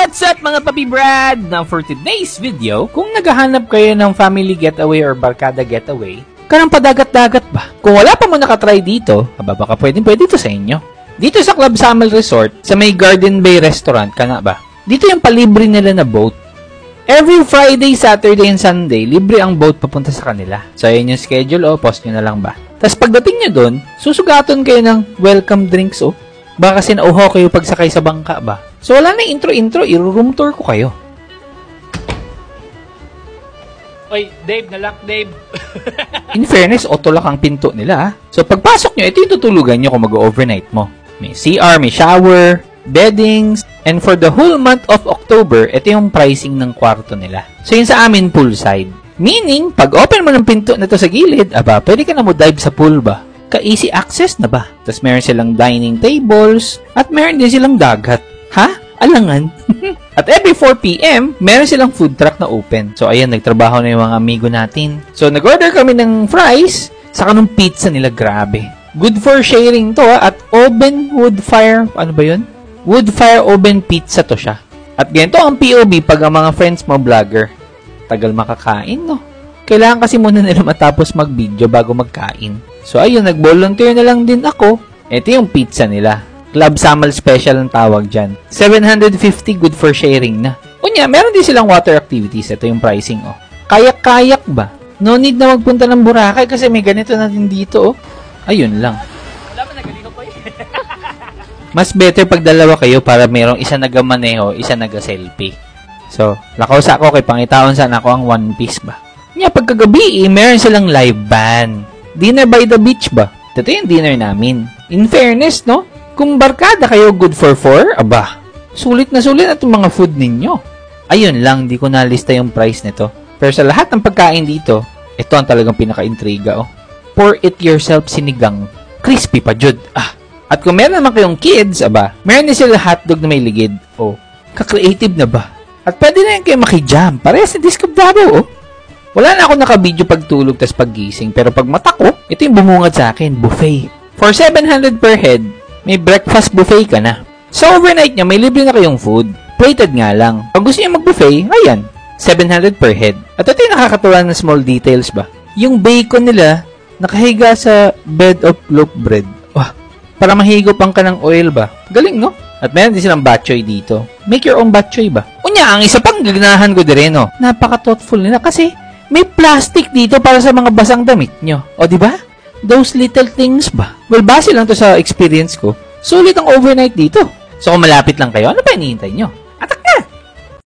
What's up mga Papi Brad? Now for today's video, kung naghahanap kayo ng family getaway or barkada getaway, karang padagat-dagat ba? Kung wala pa mo nakatry dito, baka pwede ito sa inyo. Dito sa Club Samal Resort, sa may Garden Bay Restaurant, kana ba? Dito yung palibre nila na boat. Every Friday, Saturday, and Sunday, libre ang boat papunta sa kanila. So ayan yung schedule, post nyo na lang ba? Tapos pagdating nyo dun, susugaton kayo ng welcome drinks, Baka kasi nauho kayo pagsakay sa bangka ba? So wala na intro-intro, i-room tour ko kayo. Oy, Dave, nalock Dave. In fairness, auto-lock ang pinto nila. So pagpasok nyo, ito yung tutulugan nyo kung mag-overnight mo. May CR, may shower, beddings, and for the whole month of October, ito yung pricing ng kwarto nila. So yun sa amin, poolside. Meaning, pag open mo ng pinto na to sa gilid, pwede ka na mo dive sa pool ba? Ka-easy access na ba? Tapos meron silang dining tables, at meron din silang dagat. Ha? Alangan? At every 4 p.m., meron silang food truck na open. So ayan, nagtrabaho na yung mga amigo natin. So nag-order kami ng fries, saka nung pizza nila, grabe. Good for sharing to, at oven wood fire, ano ba yun? Wood fire oven pizza to siya. At ganito ang POV pag ang mga friends mo vlogger. Tagal makakain, no? Kailangan kasi muna nila matapos mag-video bago magkain. So ayun, nag-volunteer na lang din ako. Ito yung pizza nila. Club Samal Special ang tawag dyan. 750, good for sharing na. Unya, meron din silang water activities. Ito yung pricing, Kayak-kayak ba? No need na magpunta ng Boracay kasi may ganito na din dito, Ayun lang. Wala ba nagaliho ko Mas better pag dalawa kayo para merong isa nagamaneho, isa naga-selfie. So, lakausa ko kay pangitaon sana ako ang One Piece ba? Nya, pagkagabi, meron silang live band. Dinner by the beach ba? Ito yung dinner namin. In fairness, no? Kung barkada kayo good for 4, sulit na sulit at mga food ninyo. Ayun lang, di ko nalista yung price nito. Pero sa lahat ng pagkain dito, ito ang talagang pinaka-intriga, Pour it yourself sinigang. Crispy pa, jud. At kung meron naman kayong kids, meron din sila hotdog na may ligid. Ka-creative na ba? At pwede na yung kayo makijam. Parehas na Discob Davao, Wala na ako nakabidyo pagtulog tas paggising, pero pag mata ko, ito yung bumungad sa akin, buffet. For 700 per head, may breakfast buffet ka na. Sa overnight niya, may libre na kayong food. Plated nga lang. Pag gusto niyo mag-buffet, ayan, 700 per head. At ito yung nakakatuwa na small details ba? Yung bacon nila, nakahiga sa bed of loaf bread. Para mahigop ka ng oil ba? Galing, no? At meron din silang batchoy dito. Make your own batchoy ba? Unya, ang isa pang gaganahan ko din, Napaka-thoughtful nila kasi may plastic dito para sa mga basang damit nyo. O, diba? Those little things ba? Well, base lang to sa experience ko. Sulit ang overnight dito. So, kung malapit lang kayo, ano pa hinihintay nyo?